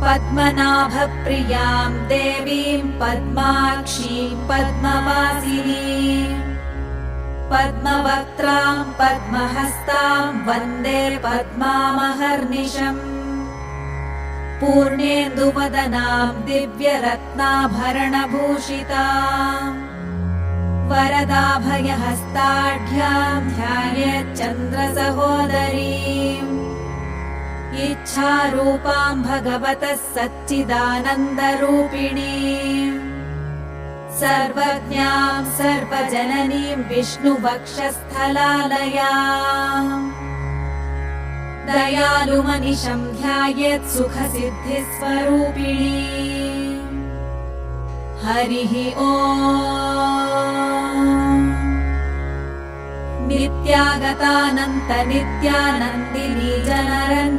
पद्मनाभप्रियां देवीं पद्माक्षीं पद्मवासिनीं पद्मवक्त्रां पद्महस्तां वन्दे पद्मामहर्निशम् पूर्णेन्दुवदनां दिव्यरत्नाभरणभूषितां वरदाभयहस्ताढ्यां ध्यायेच्चन्द्रसहोदरीम् इच्छारूपां भगवतः सच्चिदानन्दरूपिणीम् सर्वज्ञां सर्वजननीं विष्णुवक्षस्थलालयाम् दयालुमनिशं ध्यायेत् सुखसिद्धिस्वरूपिणीम् हरिः ॐ नित्यागतानन्त नित्यानन्दिनी जनरञ्जनी